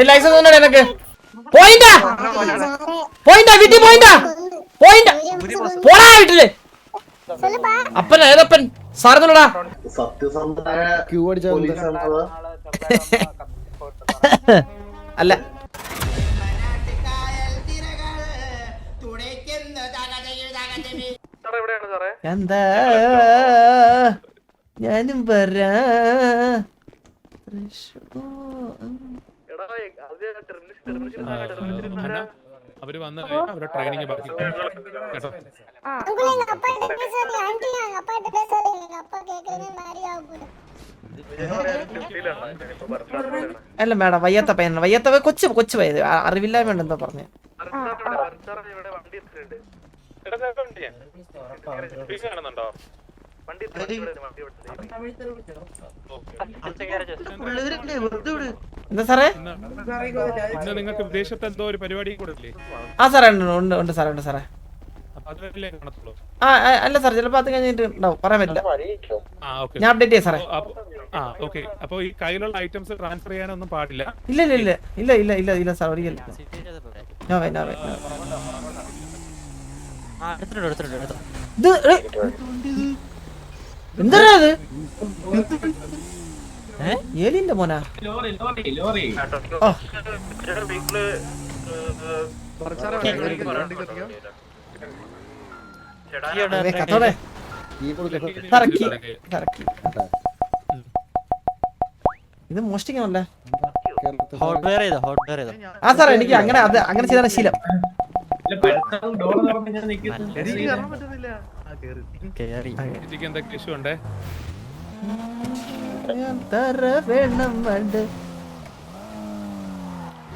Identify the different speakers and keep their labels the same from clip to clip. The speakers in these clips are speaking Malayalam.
Speaker 1: ലൈസൻസ് ഒന്നും എനക്ക് പോയിന്റാ പോയിന്റാ വീട്ടിൽ പോയിന്റാ പോയിന്റ് പോടാ വീട്ടില് അപ്പൻ ഏതപ്പൻ സാറെന്നുള്ളടാ അല്ല എന്താ ഞാനും വരാ
Speaker 2: അവര് വന്ന് അവരുടെ ട്രെയിനിങ് ബാക്കി കേട്ടോ.
Speaker 1: അല്ല മേഡം വയ്യാത്ത പയ്യനാണ് വയ്യാത്ത കൊച്ചു പയ്യത് അറിവില്ലായ്മ ഉണ്ട് എന്താ പറഞ്ഞ എന്താ സാറേ
Speaker 2: നിങ്ങൾക്ക് വിദേശത്ത് എന്തോ ഒരു പരിപാടി കൂടെ ഇല്ലേ?
Speaker 1: ആ സാറേ ഉണ്ട് സാറേ ഉണ്ട് സാറേ. ആ അല്ല സാർ ചിലപ്പോ അത് കഴിഞ്ഞിട്ട് ഉണ്ടാവും പറയാൻ പറ്റില്ല. ഞാൻ അപ്ഡേറ്റ് ചെയ്യാം സാറേ.
Speaker 2: അപ്പൊ ഈ കയ്യിലുള്ള ഐറ്റംസ് ട്രാൻസ്ഫർ ചെയ്യാനൊന്നും പാടില്ല.
Speaker 1: ഇല്ല ഇല്ല ഇല്ല ഇല്ല ഇല്ല ഇല്ല ഇല്ല സാർ ഒരിക്കലും എന്താ ഇത് ഏലിന്റെ മോനാ? ഇത് മോഷ്ടിക്കണല്ലേ? ആ സാറേ എനിക്ക് അങ്ങനെ ചെയ്താണ് ശീലം.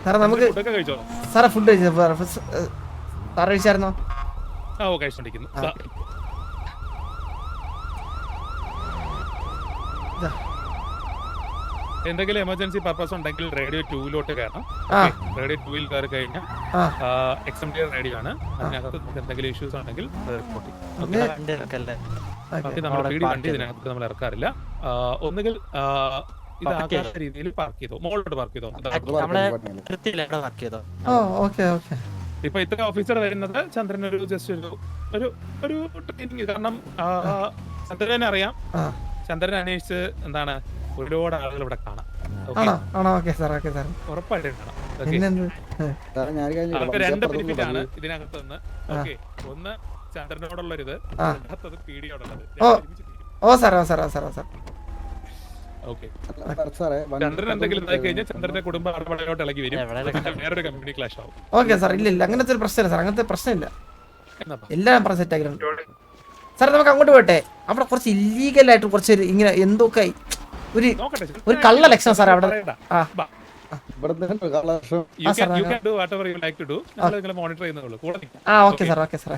Speaker 1: സാറേ നമുക്ക് സാറേ ഫുഡ് കഴിച്ചു സാറ് കഴിച്ചായിരുന്നോ?
Speaker 2: എന്തെങ്കിലും എമർജൻസി പർപ്പസ് ഉണ്ടെങ്കിൽ റേഡിയോ 2 കയറണം. റേഡിയോ 2 കയറി കഴിഞ്ഞാൽ എക്സ്എംഡി റേഡിയോ ആണ്. അതിനകത്ത് എന്തെങ്കിലും ഇഷ്യൂസ് ഉണ്ടെങ്കിൽ നമ്മൾ പീടി വണ്ടി ഇതിനകത്ത് നമ്മൾ ഇറക്കാറില്ല. ഒന്നുകിൽ ഇതാകാത്ത രീതിയിൽ പാർക്ക് ചെയ്തോ, മോളിലോട്ട് പാർക്ക് ചെയ്തോ. ഇപ്പൊ ഇത്ര ഓഫീസർ വരുന്നത് ചന്ദ്രൻ ഒരു ജസ്റ്റ് ഒരു ട്രെയിനിങ്. കാരണം ചന്ദ്രനെ അറിയാം, ചന്ദ്രനെ അന്വേഷിച്ച് എന്താണ് ഒരുപാട് ആളുകൾ ഇവിടെ കാണാം. ഉറപ്പായിട്ടും കാണാം. നമുക്ക് 2 ബെനിഫിറ്റ് ആണ് ഇതിനകത്ത് നിന്ന്. ഓക്കെ, ഒന്ന് ചന്ദ്രനോടുള്ളൊരിത്, രണ്ടാമത്തത് പീഡിയോടുള്ളത്. ചന്ദ്രൻ എന്തെങ്കിലും ഇതായി കഴിഞ്ഞാൽ ചന്ദ്രന്റെ കുടുംബം അടപടയിലോട്ട് ഇളകി വരും. വേറൊരു കമ്പനി ക്ലാഷ് ആവും.
Speaker 1: Okay sir. ഇല്ല അങ്ങനത്തെ ഒരു പ്രശ്നമില്ല സാർ. അങ്ങനത്തെ പ്രശ്നമില്ല. എല്ലാം പറഞ്ഞ സെറ്റ് ആക്കിയിട്ടുണ്ട് സാർ. നമുക്ക് അങ്ങോട്ട് പോട്ടെ. അവിടെ കുറച്ച് ഇല്ലീഗൽ ആയിട്ട് കുറച്ച് ഇങ്ങനെ എന്തൊക്കെ ഒരു കള്ള ലക്ഷണം സാർ അവിടെ. Okay sir. Okay sir.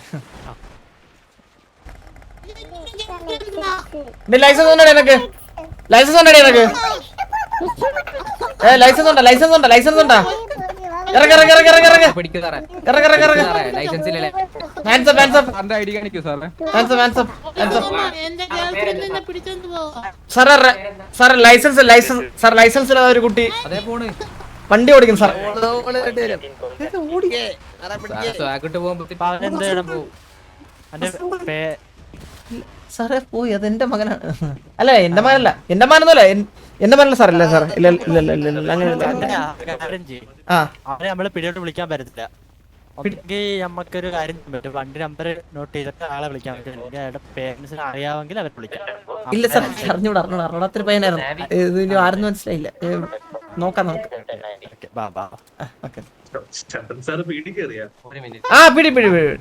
Speaker 1: Licence ഉണ്ടോ എനക്ക്? ലൈസൻസ് ഉണ്ടോ എനക്ക്? ലൈസൻസ് ഉണ്ടോ? ലൈസൻസ് ഉണ്ടോ? ലൈസൻസ് ഉണ്ടോ? ലൈസൻസ് ഒരു കുട്ടി വണ്ടി ഓടിക്കും സാർ. സാറേ പോയി. അത് എന്റെ മകനാണ്. അല്ല എന്റെ മകനല്ല. എന്റെ മകനൊന്നുമല്ല. എന്റെ മകനല്ല സാർ. ഇല്ല സാർ. ഇല്ല ഇല്ല ഇല്ല ഇല്ല അങ്ങനെ
Speaker 3: നമ്മള് പിടിയോട്ട് വിളിക്കാൻ പറ്റത്തില്ല. നമുക്കൊരു കാര്യം പറ്റും. വണ്ടി നമ്പർ നോട്ട് ചെയ്തിട്ട് ആളെ വിളിക്കാൻ പറ്റും. പേരൻസിന് അറിയാമെങ്കിൽ അവർ വിളിക്കാം.
Speaker 1: ഇല്ല സാർ. അറിഞ്ഞൂടാത്തൊരു പയ്യനായിരുന്നു. ഇത് ആരെന്ന് മനസ്സിലായില്ല. നോക്കാം നമുക്ക്. ആ പിടി പിടി പിടി.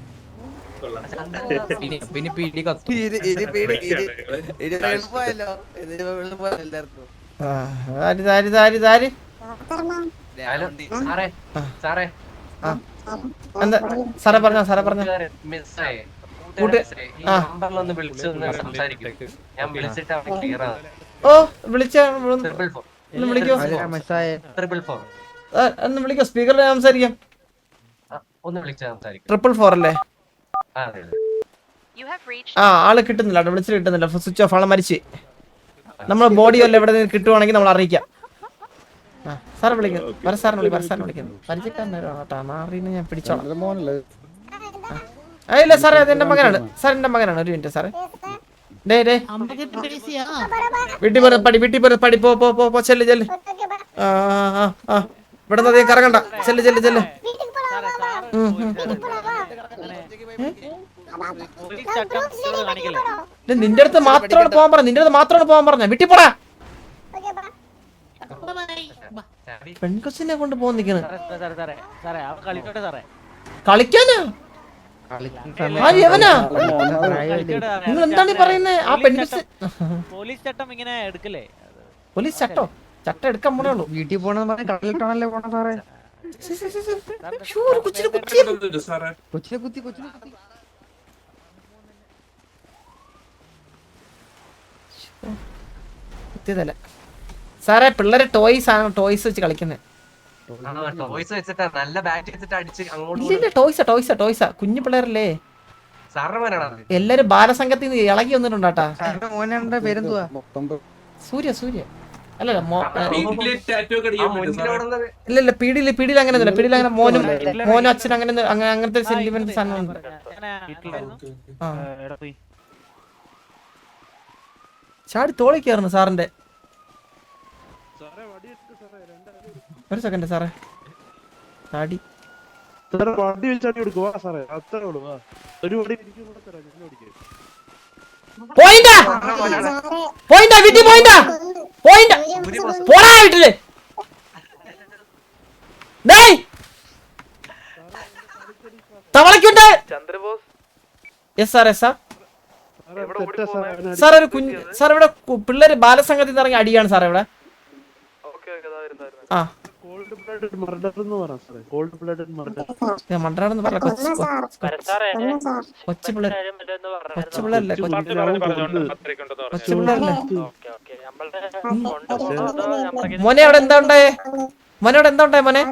Speaker 1: സാറേ പറഞ്ഞോ. സാറേ പറഞ്ഞോ. ഓ വിളിക്കോ. ഒന്ന് വിളിക്കോ. സ്പീക്കറിൽ സംസാരിക്കാം. 444 അല്ലേ? ആള് കിട്ടുന്നില്ല. വിളിച്ചിട്ട് കിട്ടുന്നില്ല. Switch off. ആളെ മരിച്ച്. നമ്മളെ ബോഡി വല്ല എവിടെ നിന്ന് കിട്ടുവാണെങ്കിൽ നമ്മൾ അറിയിക്കാം. സാറെ വിളിക്കുന്നു സാറിനെ വിളിക്കുന്നു പരിചയക്കാരനാണ് കേട്ടോ മാറിന്ന് ഞാൻ പിടിച്ചോളാം ഇല്ല സാറേ അത് എന്റെ മകനാണ് സാർ എന്റെ മകനാണ് ഒരു മിനിറ്റ് സാറേ വീട്ടിൽ പടി പോ ചെല്ല് ഇവിടെ നിന്ന് കറങ്ങണ്ട ചെല്ല് നിന്റെ അടുത്ത് മാത്രമാണ് പോകാൻ പറഞ്ഞ വീട്ടിൽ പോടാ പെൺകൊച്ചിനെ കൊണ്ട് പോകാൻ നിൽക്കണ് കളിക്കാനാ നിങ്ങൾ എന്താണ് പറയുന്നത് ആ പെൺകൊച്ച് പോലീസ് ചട്ടം എടുക്കാൻ പോണേ ഉള്ളൂ
Speaker 4: വീട്ടിൽ പോണെന്ന് പറഞ്ഞ കടലിട്ടാണല്ലേ പോണ സാറേ കൊച്ചിനെ കുത്തി
Speaker 1: കുത്തിയതല്ല സാറേ പിള്ളേരെ ടോയ്സ് വെച്ച് കളിക്കുന്നേ ടോയ്സാ കുഞ്ഞു പിള്ളേരല്ലേ എല്ലാരും ബാലസംഘത്തിൽ നിന്ന് ഇളകി വന്നിട്ടുണ്ടാട്ടാ
Speaker 4: പേരെന്തുവാ
Speaker 1: സൂര്യ അല്ലല്ല ഇല്ല പീടിയിൽ അങ്ങനെ മോനും അച്ഛനും അങ്ങനത്തെ സെന്റിമെന്റ് സാധനം ചാടി തോളി കയറുന്നു സാറിന്റെ ഒരു സെക്കൻഡ് സാറേ ചാടി തവളക്കുണ്ട് സാർ ഒരു കുഞ്ഞ് സാർ ഇവിടെ പിള്ളേര് ബാലസംഘത്തിൽ നിന്ന് ഇറങ്ങി അടിയാണ് സാർ ഇവിടെ മണ്ടറാണെന്ന് പറ കൊച്ചു പിള്ളേരല്ലേ മോനെ അവിടെ എന്താ ഉണ്ടായേ മോനെ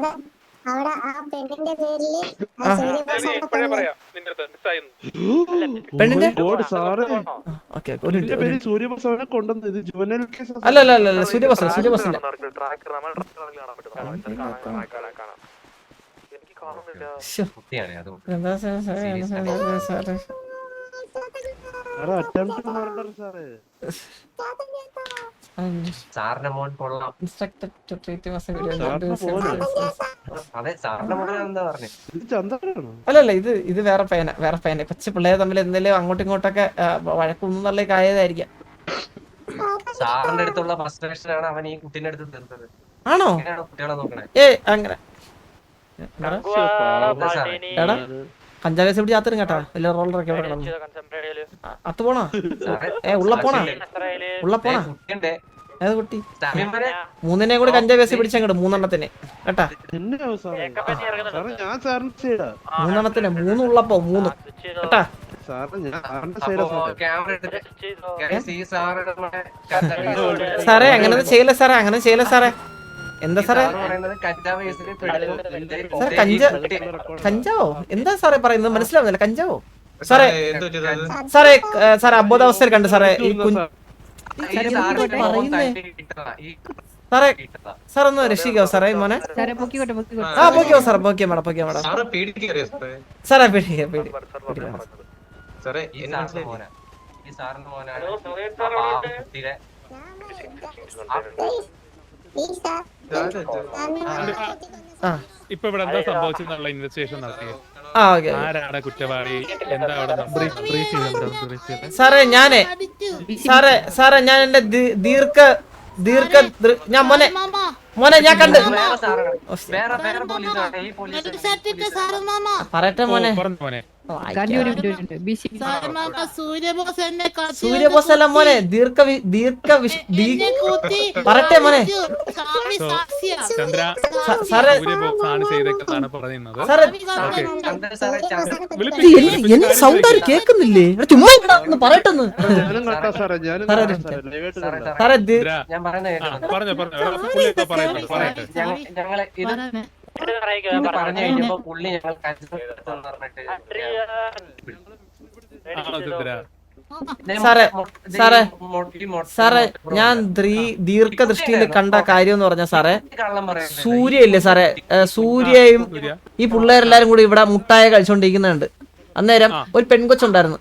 Speaker 1: പെണ്ണിന്റെ അല്ല സൂര്യബോസിന്റെ അല്ലല്ല ഇത് വേറെ പേന കൊച്ചു പിള്ളേരെ തമ്മിൽ എന്തെങ്കിലും അങ്ങോട്ടും ഇങ്ങോട്ടൊക്കെ വഴക്കൊന്നുള്ള ആയതായിരിക്കാം. ആണോ അങ്ങനെ എടാ കഞ്ചാവേസ് പിടി ചാത്തരും കേട്ടാ വലിയ റോളറൊക്കെ അത്ത് പോണോ ഉള്ള പോണാ ഏത് കുട്ടി മൂന്നിനെ കൂടി കഞ്ചാവേസ് പിടിച്ചങ്ങോട്ട് മൂന്നെണ്ണത്തിന് കേട്ടാ 3 ഉള്ളപ്പോ 3 കേട്ടാ സാറേ അങ്ങനെ ചെയ്യല സാറേ എന്താ സാറേ കഞ്ചാവോ എന്താ സാറേ പറയുന്നത് മനസ്സിലാവുന്നില്ല കഞ്ചാവോ സാറേ അബോധാവസ്ഥയിൽ കണ്ടു സാറേ ഈ സാറേ സാർ ഒന്ന് രക്ഷിക്കോ സാറേ മോനെ പോക്കിയോ സാറേ പോക്കിയോ മേഡം സാറേ പേടി
Speaker 2: ഇപ്പൊ ഇവിടെ എന്താ സംഭവിച്ചെന്നുള്ള ഇൻവെസ്റ്റിഗേഷൻ നടത്തിയത് ആരാണ് കുറ്റവാളി എന്താ അവിടെ
Speaker 1: സാറേ സാറേ ഞാൻ എന്റെ ഞാൻ മോനെ ഞാൻ കണ്ട് പറയട്ടെ മോനെ സൂര്യബോസ് അല്ല മോനെ പറയട്ടെ മോനെ എന്റെ സൗണ്ട് ആരും കേക്കുന്നില്ലേ ചുമ്മാ പറയട്ടെന്ന് സാറേ സാറേ സാറേ ഞാൻ ദീർഘദൃഷ്ടിയിൽ കണ്ട കാര്യം എന്ന് പറഞ്ഞ സാറേ, സൂര്യ ഇല്ലേ സാറേ, സൂര്യയും ഈ പിള്ളേരെല്ലാരും കൂടി ഇവിടെ മുട്ടായ കഴിച്ചോണ്ടിരിക്കുന്നുണ്ട്. അന്നേരം ഒരു പെൺകൊച്ചുണ്ടായിരുന്നു,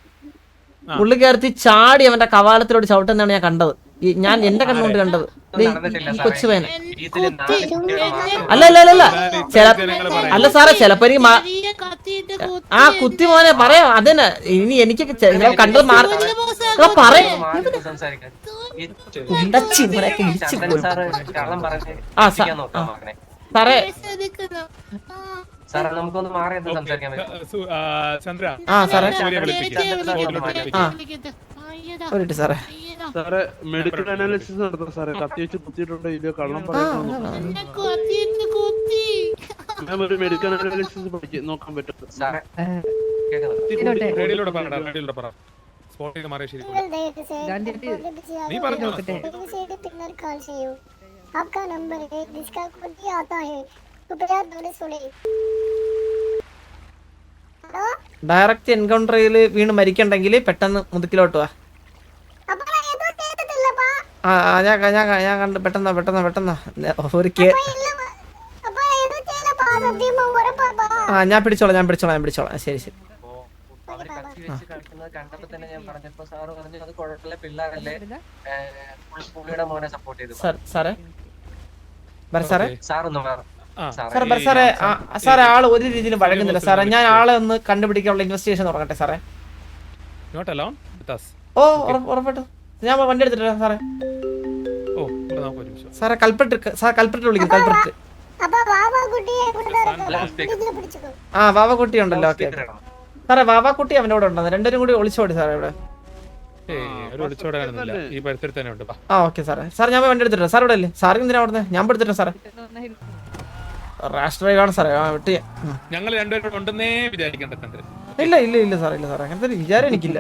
Speaker 1: പുള്ളിക്കാരത്തി ചാടി അവന്റെ കവാലത്തിലോട്ട് ചവിട്ടുന്നതാണ് ഞാൻ കണ്ടത്. ഞാൻ എന്റെ കണ്ണുകൊണ്ട് കണ്ടത് ഈ കൊച്ചുപേനെ. അല്ല അല്ല അല്ല അല്ല സാറേ, ചിലപ്പോ എനിക്ക് ആ കുത്തി മോനെ പറയാം. അതന്നെ ഇനി എനിക്ക് കണ്ടത് പറയാം. സാറേ
Speaker 5: സാറേ നമുക്കൊന്ന് മാറി സംസാരിക്കാൻ
Speaker 2: ചന്ദ്ര
Speaker 1: ആ സാറേ
Speaker 6: ഒരു
Speaker 1: സാറേ
Speaker 6: സാറേ മെഡിക്കൽ അനാലിസിസ് നടത്താം സാറേ. കത്തി വെച്ച് കുത്തിയിട്ടുണ്ടോ ഇല്ലയോ കള്ളം പറയുന്നു. ഒരു മെഡിക്കൽ അനാലിസിസ് നോക്കാൻ പറ്റും.
Speaker 2: റേഡിയോയിലൂടെ പറ. സ്പോട്ടിൽ മാറിയ ശരി നീ പറഞ്ഞു.
Speaker 7: आपका नंबर है जिसका खुद ही आता है कृपया दूर सुने.
Speaker 1: ഡയറക്റ്റ് എൻകൗണ്ടറിൽ വീണ് മരിക്കണ്ടെങ്കിൽ പെട്ടെന്ന് മുതുക്കിലോട്ട് വാ. ഞാൻ കണ്ട് പെട്ടെന്ന് ഒരു ഞാൻ പിടിച്ചോളാം. ശരി ശരി.
Speaker 5: കണ്ടപ്പോ തന്നെ ഞാൻ പറഞ്ഞപ്പോ സാറ് പറഞ്ഞു അത് കുഴപ്പമില്ല, പിള്ളേരല്ലേ, പുള്ളിയുടെ മോനെ സപ്പോർട്ട് ചെയ്തു.
Speaker 1: സാറേ സാറേ
Speaker 5: സാറൊന്നും
Speaker 1: സാറേ സാറേ ആള് ഒരു രീതിയിലും വഴങ്ങുന്നില്ല സാറേ. ഞാൻ ആളെ ഒന്ന് കണ്ടുപിടിക്കാനുള്ള ഇൻവെസ്റ്റിഗേഷൻ തുടങ്ങട്ടെ സാറേ. ഓ ഉറപ്പായിട്ടും ഞാൻ വണ്ടി എടുത്തിട്ടാ സാറേ. സാറേ കൽപ്പറ്റ് വിളിക്കും. കൽപ്പറ്റ് ആ വാവക്കുട്ടി ഉണ്ടല്ലോ. ഓക്കെ സാറേ വാവക്കുട്ടി അവൻ്റെ കൂടെ ഉണ്ടെന്ന് രണ്ടുപേരും കൂടി ഒളിച്ചോടി സാറേ ഇവിടെ. ആ ഓക്കെ സാറേ. സാർ ഞാൻ വണ്ടി എടുത്തിട്ടാ സാർ ഇവിടെ അല്ലേ? സാറിന് എന്തിനാ അവിടെ? ഞാൻ എടുത്തിട്ടാ സാറേ. റാഷ് ഡ്രൈവാണ് സാറേ. വിട്ട്
Speaker 2: ഞങ്ങൾ രണ്ടുപേരും ഉണ്ടെന്നേ വിചാരിക്കണ്ട.
Speaker 1: ഇല്ല ഇല്ല ഇല്ല സാറേ, ഇല്ല സാറേ, അങ്ങനത്തെ ഒരു വിചാരം എനിക്കില്ല.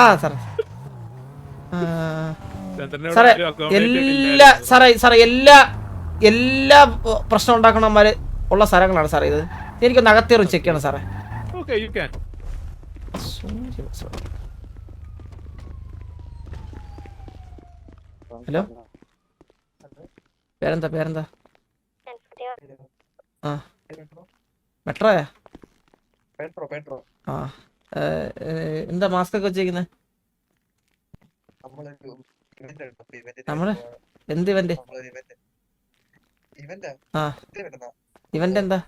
Speaker 1: ആ സാറേ സാറേ എല്ലാ പ്രശ്നം ഉണ്ടാക്കണമാര് ഉള്ള സ്ഥലങ്ങളാണ് സാറേ ഇത്. എനിക്കൊന്ന് അകത്തേറും ചെക്ക് ചെയ്യണം സാറേ. ഹലോ പേരെന്താ? ആ മെട്രോയാ? ആ എന്താ മാസ്ക് ഒക്കെ വെച്ചേക്കുന്നത്? നമ്മള് എന്ത് ഇവന്റ്? ആ ഇവന്റ് എന്താ?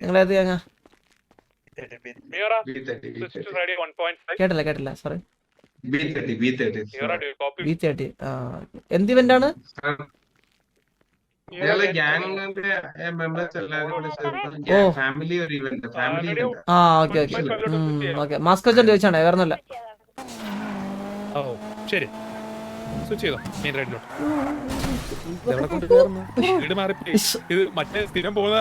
Speaker 1: നിങ്ങളേത് ഗാങ്ങാ? കേട്ടില്ല സോറി. B30. എന്ത് ഇവന്റ് ആണ്? ഓക്കെ മാസ്ക് വെച്ചോണ്ട് ചോദിച്ചാണേ, വേറൊന്നുമില്ല.
Speaker 2: ശരി സ്വിച്ച് ചെയ്തോ മെയിൻ റൈഡിലോട്ട്. സ്ഥിരം പോകുന്ന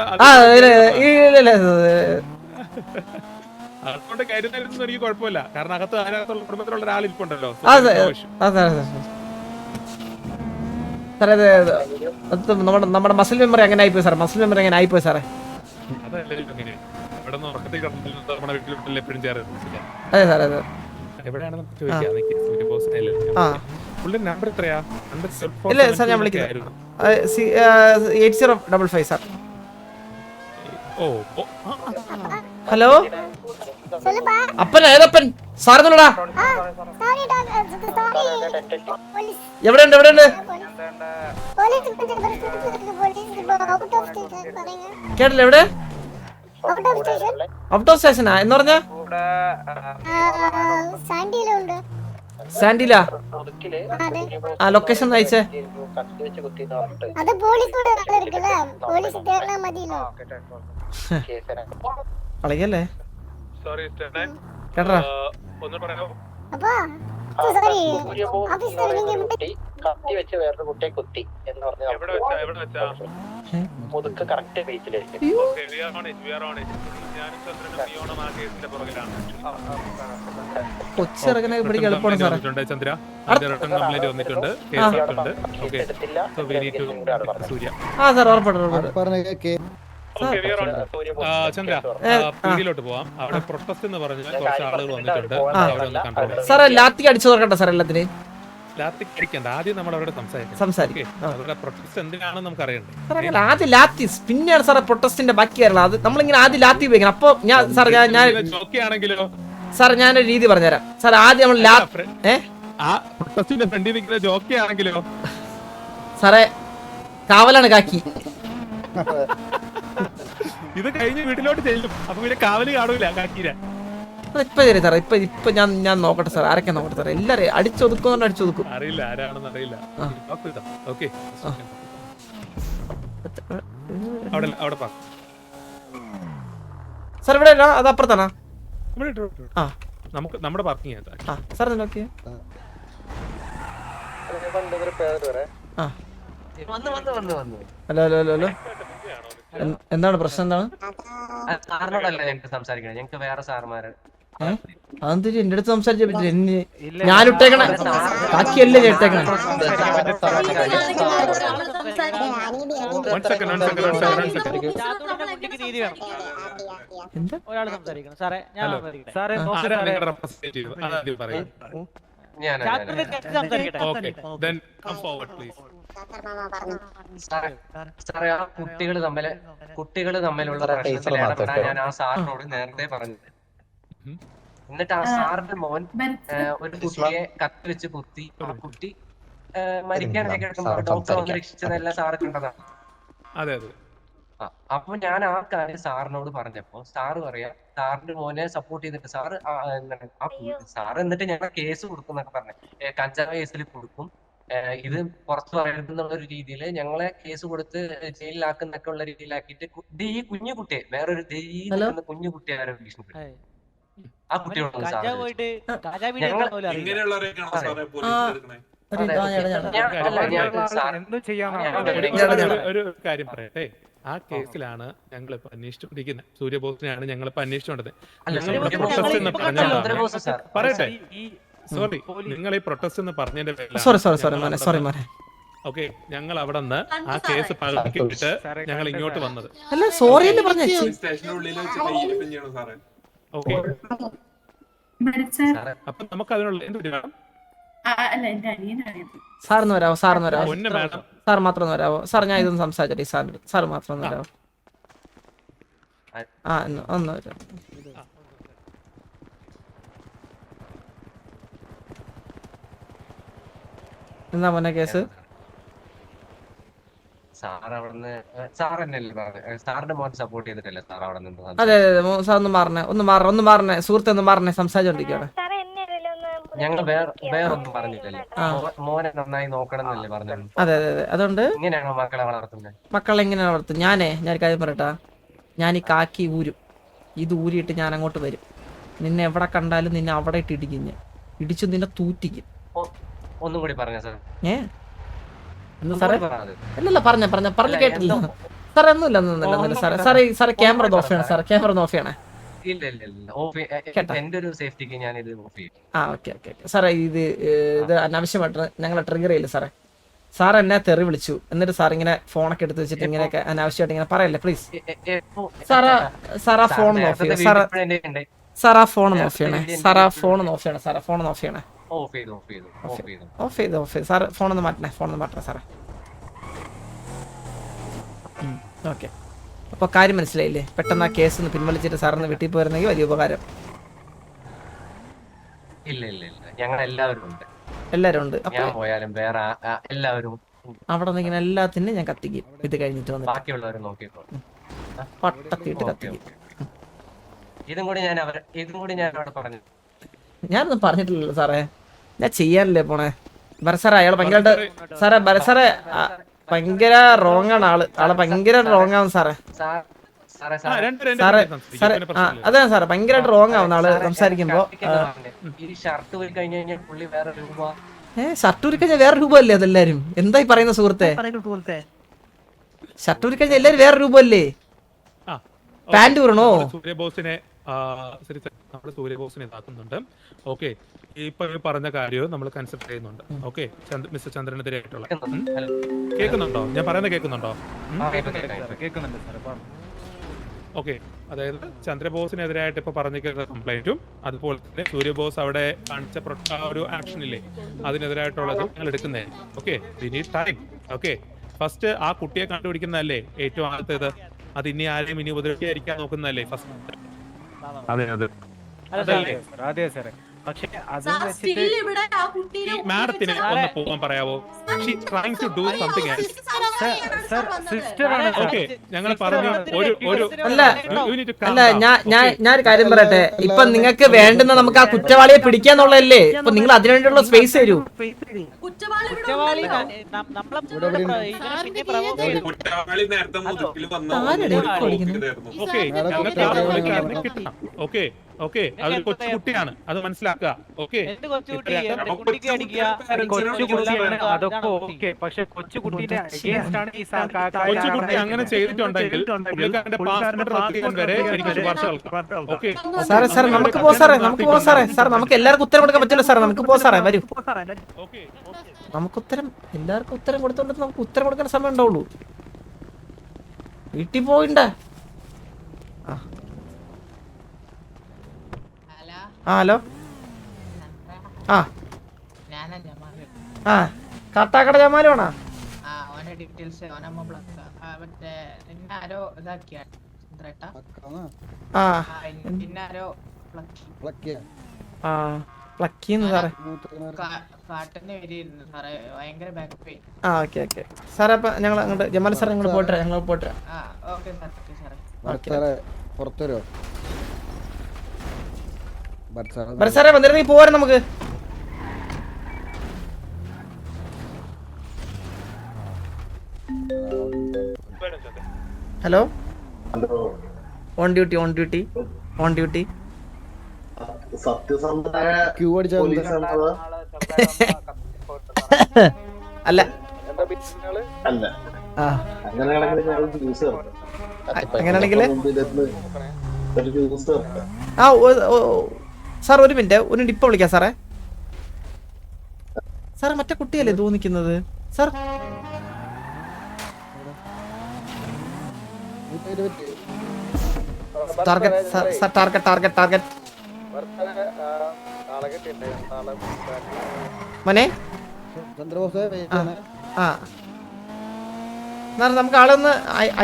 Speaker 2: അതുകൊണ്ട് കരുതായിരുന്നു എനിക്ക് കുഴപ്പമില്ല. കാരണം അതിനകത്തുള്ള കുടുംബത്തിലുള്ള ഒരാളിരിപ്പുണ്ടല്ലോ.
Speaker 1: നമ്മുടെ മസിൽ മെമ്മറി അങ്ങനെ ആയിപ്പോയി സാറേ. സാറേ അതെ സാറേ അതെ. ഇല്ല സാർ ഞാൻ വിളിക്കുന്നത് 8055 സാർ. ഹലോ അപ്പൻ ഏതപ്പൻ സാറെന്നോടാ? എവിടെയുണ്ട്? കേട്ടില്ല. എവിടെ? ഔട്ട് ഓഫ് സ്റ്റേഷനാ എന്ന് പറഞ്ഞ? സാൻഡിലാ? ആ ലൊക്കേഷൻ അയച്ചേ. കളിക്കല്ലേ കേട്ടാ?
Speaker 8: കത്തി വെച്ച് വേറൊരു കുട്ടിയെ കുത്തി എന്ന് പറഞ്ഞു. മുതുക്ക് കറക്റ്റ് ബീച്ചിലേക്ക്.
Speaker 1: കൊച്ചിറങ്ങാൻ പിടിക്കാൻ എളുപ്പമാണ് സാറേ.
Speaker 2: ചന്ദ്ര കംപ്ലൈന്റ് വന്നിട്ടുണ്ട്.
Speaker 1: ആ സാർ ഉറപ്പായിട്ടും.
Speaker 2: ചന്ദ്ര പീടിയിലോട്ട് പോവാം. അവിടെ പ്രൊട്ടസ്റ്റ് എന്ന് പറഞ്ഞ കുറച്ച് ആളുകൾ വന്നിട്ടുണ്ട്. അവിടെ ഒന്ന് കണ്ടോ.
Speaker 1: സാറേ ലാത്തി അടിച്ചു തുറക്കട്ടെ സാർ എല്ലാത്തിനും.
Speaker 2: ലാത്തി അടിക്കണ്ട, ആദ്യം നമ്മൾ അവരോട് സംസാരിക്കും. അവരുടെ പ്രൊട്ടസ്റ്റ് എന്തിനാണെന്ന് നമുക്ക് അറിയണ്ടേ.
Speaker 1: സാറേ ആദ്യം ലാത്തി, പിന്നെയാണ് സാറേ പ്രൊട്ടസ്റ്റിന്റെ ബാക്കി വരണം. അത് നമ്മളിങ്ങനെ ആദ്യം ലാത്തി ഉപയോഗിക്കണം. അപ്പൊ ഞാൻ സാർ
Speaker 2: ജോക്കിയാണെങ്കിലോ
Speaker 1: സാർ ഞാനൊരു രീതി പറഞ്ഞുതരാം സാർ. ആദ്യം നമ്മൾ
Speaker 2: പ്രൊട്ടസ്റ്റിന്റെ ഫ്രണ്ടിൽ നിൽക്കുന്ന ജോക്കിയാണെങ്കിലോ
Speaker 1: സാറേ കാവലാണ് കാക്കി.
Speaker 2: ഇത് കഴിഞ്ഞ് വീട്ടിലോട്ട് ചെല്ലും. അപ്പൊ പിന്നെ കാവല് കാണൂല കാക്കീര.
Speaker 1: ഇപ്പൊ ശരി സാറേ. ഇപ്പൊ ഞാൻ നോക്കട്ടെ സാർ. ആരൊക്കെ നോക്കട്ടെ സാർ. എല്ലാരും അടിച്ചൊതുക്കും അടിച്ചൊതുക്കും.
Speaker 2: അറിയില്ല ആരാണെന്ന് അറിയില്ല. ഓക്കെ അവിടെ
Speaker 1: സാർ ഇവിടെ അത് അപ്പുറത്താണോ? ആ
Speaker 2: നമുക്ക് നമ്മുടെ പാർക്കിംഗ്
Speaker 1: സാർ നോക്കിയേ. ഹലോ ഹലോ ഹലോ ഹലോ, എന്താണ് പ്രശ്നം? എന്താണ്
Speaker 5: സാറിനോടല്ല ഞങ്ങൾക്ക് സംസാരിക്കണം, ഞങ്ങൾക്ക് വേറെ സാറുമാര്.
Speaker 1: അതെന്തിരി എന്റെ അടുത്ത് സംസാരിച്ച പറ്റില്ല. ഞാൻ ഇട്ടേക്കണ ബാക്കിയല്ലേ ഇട്ടേക്കണേ. എന്താ
Speaker 3: ഒരാള് സംസാരിക്കണം സാറേ. ഞാൻ
Speaker 5: സാറേ ആ കുട്ടികള് തമ്മിലുള്ള പ്രശ്നത്തിലാണ് ഞാൻ ആ സാറിനോട് നേരത്തെ പറഞ്ഞത്. എന്നിട്ട് ആ സാറിന്റെ മോൻ ഒരു കുട്ടിയെ കത്തി വെച്ച് കുത്തി, ആ കുട്ടി മരിക്കാനൊക്കെ കിടക്കുമ്പോൾ ഡോക്ടർ വന്ന് രക്ഷിച്ചതെല്ലാം സാറ് കണ്ടതാണ്. അപ്പൊ ഞാൻ ആ കാര്യം സാറിനോട് പറഞ്ഞപ്പോ സാറ് പറയാ സാറിന്റെ മോനെ സപ്പോർട്ട് ചെയ്തിട്ട് സാറ് സാറ് എന്നിട്ട് ഞങ്ങൾ കേസ് കൊടുക്കും എന്നൊക്കെ പറഞ്ഞു. കഞ്ചാവ് കേസിൽ കൊടുക്കും, ഇത് പുറത്തു പറയരുതെന്നുള്ള ഒരു രീതിയിൽ ഞങ്ങളെ കേസ് കൊടുത്ത് ജയിലിലാക്കുന്നൊക്കെ ഉള്ള രീതിയിലാക്കിയിട്ട് ഈ കുഞ്ഞു കുട്ടിയെ വേറൊരു കുഞ്ഞു കുട്ടിയെ ആരോ ഭീഷണിപ്പെട്ടു. ആ കുട്ടിയോട്
Speaker 2: ഒരു കാര്യം പറയട്ടെ. ആ കേസിലാണ് ഞങ്ങൾ ഇപ്പൊ അന്വേഷിച്ചുകൊണ്ടിരിക്കുന്നത്. സൂര്യബോസിനെയാണ് ഞങ്ങൾ ഇപ്പൊ അന്വേഷിച്ചുകൊണ്ടിരിക്കുന്നത്. പറയട്ടെ, സോറി, നിങ്ങൾ ഈ പ്രൊട്ടസ്റ്റ് എന്ന് പറഞ്ഞതിന്റെ പേരിൽ ഓക്കെ ഞങ്ങൾ അവിടെ നിന്ന് ആ കേസ് പകർത്തിട്ട് ഞങ്ങൾ ഇങ്ങോട്ട് വന്നത്. ഓക്കെ അപ്പൊ നമുക്ക് അതിനുള്ള എന്ത് വേണം?
Speaker 1: സാറിന് വരാവോ? സാർ മാത്രം വരാവോ? സാർ ഞാൻ ഇതൊന്ന് സംസാരിച്ചേ. സാർ മാത്രം വരാവോ? ഒന്ന് വരാം. എന്താ മോനെ കേസ്? അതെ അതെ സാർ ഒന്ന് മാറണേ, ഒന്ന് മാറണേ സുഹൃത്തെ, ഒന്ന് മാറണേ. സംസാരിച്ചോണ്ടിരിക്കുകയാണ്.
Speaker 5: ഞങ്ങൾ വേറൊന്നും പറഞ്ഞില്ലല്ലോ. മോനെ നന്നായി നോക്കണം എന്നല്ലേ പറഞ്ഞത്.
Speaker 1: അതെ അതെ അതെ. അതുകൊണ്ട്
Speaker 5: ഇങ്ങനെയാണോ മക്കളെ വളർത്തുന്നത്?
Speaker 1: മക്കളെ എങ്ങനെയാണ് വളർത്തുന്നത്? ഞാൻ കാര്യം പറയട്ടാ. ഞാൻ ഈ കാക്കി ഊരും, ഇത് ഊരിയിട്ട് ഞാൻ അങ്ങോട്ട് വരും. നിന്നെ എവിടെ കണ്ടാലും നിന്നെ അവിടെ ഇട്ട് ഇടിക്കും. ഇടിച്ചു നിന്നെ തൂറ്റിക്കും.
Speaker 5: ഒന്നും കൂടി പറഞ്ഞ സാർ.
Speaker 1: സാറേ അല്ലല്ല പറഞ്ഞു കേട്ടില്ല സാറേ. ഒന്നുമില്ല സാറേ. സാറേ ക്യാമറ ഓഫ് ചെയ്യണം സാറേ. ക്യാമറ ഓഫ് ചെയ്യണേ. സാറേ ഇത് അനാവശ്യമായിട്ട് ഞങ്ങളെ ട്രിഗർ ചെയ്യില്ല സാറേ. സാർ എന്നെ തെറി വിളിച്ചു, എന്നിട്ട് സാർ ഇങ്ങനെ ഫോണൊക്കെ എടുത്ത് വെച്ചിട്ട് ഇങ്ങനെയൊക്കെ അനാവശ്യമായിട്ട് ഇങ്ങനെ പറയല്ലേ പ്ലീസ്. സാർ ആ ഫോൺ ഓഫ് ചെയ്യണം. സാർ ആ ഫോൺ ഓഫ് ചെയ്യണേ. സാർ ഫോൺ ഓഫ് ചെയ്യണേ. ഓഫ് ചെയ്തു സാർ. ഫോണൊന്ന് മാറ്റണേ സാറേ. ഓക്കെ, അപ്പൊ കാര്യം മനസ്സിലായില്ലേ? പെട്ടെന്ന് ആ കേസ് ഒന്ന് പിൻവലിച്ചിട്ട് സാറിന് വീട്ടിൽ പോയിരുന്നെങ്കിൽ വലിയ ഉപകാരം. എല്ലാരും ഉണ്ട്. അവിടെ നിന്ന് ഇങ്ങനെ എല്ലാത്തിനും ഞാൻ കത്തിക്കും. ഇത് കഴിഞ്ഞിട്ട് വന്നിട്ട് പട്ടത്തിട്ട് കത്തിക്കും. ഞാനൊന്നും പറഞ്ഞിട്ടില്ലല്ലോ സാറേ. ഞാൻ ചെയ്യാനല്ലേ പോണേ. സാറേ അയാള് ഭയങ്കര ഭയങ്കര റോങ് ആണ്. ആള് ഭയങ്കര റോങ് ആവും സാറേ. അതെ സാറേ ഭയങ്കരമായിട്ട് റോങ് ആവുന്ന ആള് സംസാരിക്കുമ്പോ. ഷർട്ട് ഊരി കഴിഞ്ഞാൽ വേറെ രൂപമല്ലേ അതെല്ലാരും? എന്തായി പറയുന്ന സുഹൃത്തെ? ഷർട്ട് ഊരി കഴിഞ്ഞാൽ എല്ലാരും വേറെ രൂപമല്ലേ? പാന്റ് ഊരണോ?
Speaker 2: സൂര്യബോസിനെ ഇതാക്കുന്നുണ്ട്. ഓക്കെ, ഇപ്പൊ പറഞ്ഞ കാര്യവും നമ്മൾ കൺസിഡർ ചെയ്യുന്നുണ്ട്. ഓക്കെ, മിസ്റ്റർ ചന്ദ്രനെതിരായിട്ടുള്ള കേൾക്കുന്നുണ്ടോ? ഞാൻ പറയുന്നത് കേൾക്കുന്നുണ്ടോ? ഓക്കെ, അതായത് ചന്ദ്രബോസിനെതിരായിട്ട് ഇപ്പൊ പറഞ്ഞിരിക്കുന്ന കംപ്ലൈന്റും അതുപോലെ തന്നെ സൂര്യബോസ് അവിടെ കാണിച്ച ഒരു ആക്ഷൻ ഇല്ലേ അതിനെതിരായിട്ടുള്ളത് ഞങ്ങൾ എടുക്കുന്നതായിരിക്കും. Okay, we need time. Okay, first ആ കുട്ടിയെ കണ്ടുപിടിക്കുന്നതല്ലേ ഏറ്റവും ആദ്യത്തേത്. അത് ഇനി ആരെയും ഇനി ഉപദ്രവിക്കാതിരിക്കാൻ നോക്കുന്നതല്ലേ ഫസ്റ്റ്.
Speaker 6: അതെ അതെ
Speaker 3: അതെ സാറേ. പക്ഷേ അത്
Speaker 2: മാഡത്തിന് ഒന്ന് പോകാൻ പറയാവോ? She trying to do something else. Okay, ഞങ്ങൾ പറഞ്ഞു
Speaker 1: അല്ല ഞാനൊരു കാര്യം പറയട്ടെ. ഇപ്പൊ നിങ്ങൾക്ക് വേണ്ടുന്ന നമുക്ക് ആ കുറ്റവാളിയെ പിടിക്കാന്നുള്ളതല്ലേ. ഇപ്പൊ നിങ്ങൾ അതിനുവേണ്ടിയുള്ള സ്പേസ് തരൂ.
Speaker 2: ഓക്കെ, അത് കൊച്ചുകുട്ടിയാണ്, അത് മനസ്സിലാക്കുക. ഓക്കെ, കൊച്ചുകുട്ടി അങ്ങനെ ചെയ്തിട്ടുണ്ടെങ്കിൽ പുള്ളിക്കാരന്റെ പാസ്പോർട്ട് റദ്ദാക്കാൻ വരെ എനിക്ക് ശുപാർശ കേൾക്കാം. ഓക്കെ
Speaker 1: സാറേ നമുക്ക് പോ സാറേ, നമുക്ക് പോ സാറേ. സാർ നമുക്ക് എല്ലാവർക്കും ഉത്തരം കൊടുക്കാൻ പറ്റില്ല സാറേ. നമുക്ക് പോ സാറേ, വരൂ.
Speaker 2: ഓക്കെ,
Speaker 1: നമുക്ക് എല്ലാവർക്കും ഉത്തരം കൊടുത്തോണ്ട് നമുക്ക് ഉത്തരം കൊടുക്കാൻ സമയം ഉണ്ടാവുള്ളൂ. വീട്ടിൽ പോയിണ്ട. ഹലോ. കാട്ടാക്കട ജമാലുവാണോ? പ്ലക്കിന്ന് സാറേ. ഓക്കെ ഓക്കെ സാറേ. അപ്പൊ ഞങ്ങൾ അങ്ങോട്ട് ജമാൽ സാർ ഞങ്ങൾ പോട്ടെ, ഞങ്ങൾ പോട്ടെ.
Speaker 9: പുറത്തുവരോ
Speaker 1: സാറേ വന്നിരുന്നെങ്കിൽ പോവാൻ നമുക്ക്. Hello, on duty on duty on duty.
Speaker 9: ക്യൂ അടിച്ചാ
Speaker 1: അല്ല അങ്ങനെയാണെങ്കിൽ സാർ ഒരു മിനിറ്റ് ഇപ്പൊ വിളിക്കാം സാറേ. സാർ മറ്റേ കുട്ടിയല്ലേ തോന്നിക്കുന്നത് sir? Target target target target മോനെ. നമുക്ക് ആളൊന്ന്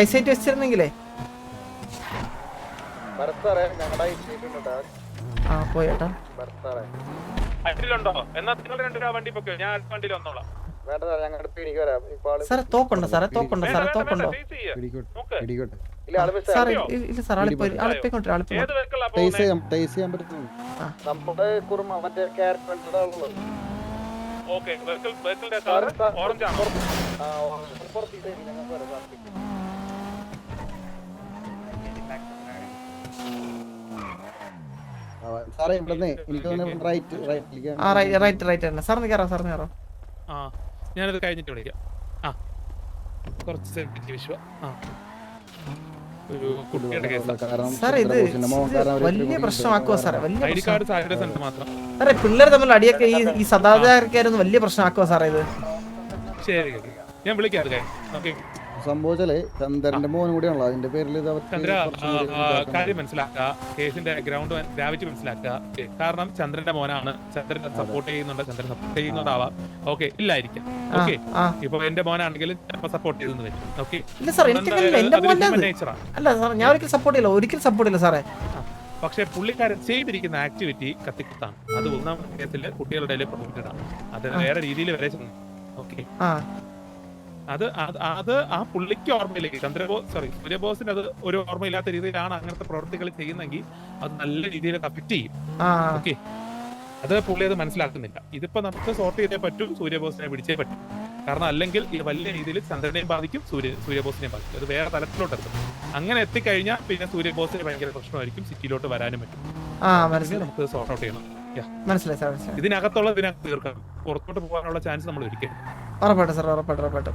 Speaker 1: ഐസൈറ്റ് വെച്ചിരുന്നെങ്കിലേ. പോയേട്ടാ സാറേ തോക്കുണ്ടോ സാറേ? തോക്കുണ്ടോ സാറേ? തോക്കുണ്ടോ സാറേ? ഇല്ല സാർ, ആളിപ്പോയിക്കൊണ്ടിരി.
Speaker 9: സാറേ ഇവിടുന്ന് എനിക്ക്
Speaker 1: റൈറ്റ് സാറിന് കയറാം, സാറിന് കയറാം.
Speaker 2: ഞാനത് കഴിഞ്ഞിട്ട് വിളിക്കാം. കുറച്ച് സെൻസിറ്റീവ് ഇഷ്യൂ. ഒരു കുട്ടിയുടെ കേസാണ്
Speaker 1: സാറേ. ഇത് വലിയ പ്രശ്നമാക്കുവോ സാറേ? വലിയ
Speaker 2: ഐഡി കാർഡ് സാറിന്റെ സെന്റർ മാത്രം.
Speaker 1: സാറേ പിള്ളേർ തമ്മിൽ അടിയൊക്കെ ഈ സദാചാരക്കാരൊന്നും വലിയ പ്രശ്നമാക്കുവോ സാറേ ഇത്?
Speaker 2: ശരി, ഞാൻ വിളിക്കാം. അത് ഓക്കെ.
Speaker 9: സംഭവിച്ചാലേ ചന്ദ്രന്റെ മോനും കൂടിയാണല്ലോ അതിന്റെ പേരിൽ
Speaker 2: ചന്ദ്ര കാര്യം മനസ്സിലാക്കുക, കേസിന്റെ ഗ്രാവിറ്റി മനസ്സിലാക്കുക. കാരണം ചന്ദ്രന്റെ മോനാണ്, ചന്ദ്രൻ സപ്പോർട്ട് ചെയ്യുന്നുണ്ട്, ചന്ദ്രൻ സപ്പോർട്ട് ചെയ്യുന്നതാവാം. ഓക്കെ, ഇല്ലായിരിക്കാം. ഓക്കെ, ഇപ്പൊ എന്റെ മോനാണെങ്കിൽ സപ്പോർട്ട് ചെയ്തെന്ന് വരും. ഓക്കെ,
Speaker 1: ഞാൻ ഒരിക്കലും സപ്പോർട്ട് ചെയ്യില്ല, ഒരിക്കലും സപ്പോർട്ട് ചെയ്യില്ല സാറേ.
Speaker 2: പക്ഷെ പുള്ളിക്കാരൻ ചെയ്തിരിക്കുന്ന ആക്ടിവിറ്റി കത്തിക്കുത്താണ്. അത് ഒന്നാം കേസിൽ കുട്ടികളുടെ പ്രൊട്ടക്റ്റഡ് ആണ്. അത് വേറെ രീതിയിൽ വരെ ചെന്നു. ഓക്കെ, അത് ആ പുള്ളിക്ക് ഓർമ്മയിലേക്ക് സൂര്യബോസിന് അത് ഒരു ഓർമ്മയില്ലാത്ത രീതിയിലാണ് അങ്ങനത്തെ പ്രവൃത്തികൾ ചെയ്യുന്നെങ്കിൽ അത് നല്ല രീതിയിൽ അഫക്ട് ചെയ്യും. ഓക്കെ, അത് പുള്ളി അത് മനസ്സിലാക്കുന്നില്ല. ഇതിപ്പോ നമുക്ക് സോർട്ട് ചെയ്തേ പറ്റും, സൂര്യബോസിനെ പിടിച്ചേ പറ്റും. കാരണം അല്ലെങ്കിൽ ഇത് വലിയ രീതിയിൽ ചന്ദ്രനെയും ബാധിക്കും, സൂര്യബോസിനെയും ബാധിക്കും. അത് വേറെ തലത്തിലോട്ട് എത്തും. അങ്ങനെ എത്തിക്കഴിഞ്ഞാൽ പിന്നെ സൂര്യബോസിന് ഭയങ്കര പ്രശ്നമായിരിക്കും, സിറ്റിയിലോട്ട് വരാനും പറ്റും. നമുക്ക് സോർട്ട് ഔട്ട് ചെയ്യണം. ഇതിനകത്തുള്ള ഇതിനകത്ത് തീർക്കണം. പുറത്തോട്ട് പോകാനുള്ള ചാൻസ് നമ്മൾ ഒരിക്കലും.
Speaker 1: ഉറപ്പായിട്ടും സാർ, ഉറപ്പായിട്ടും.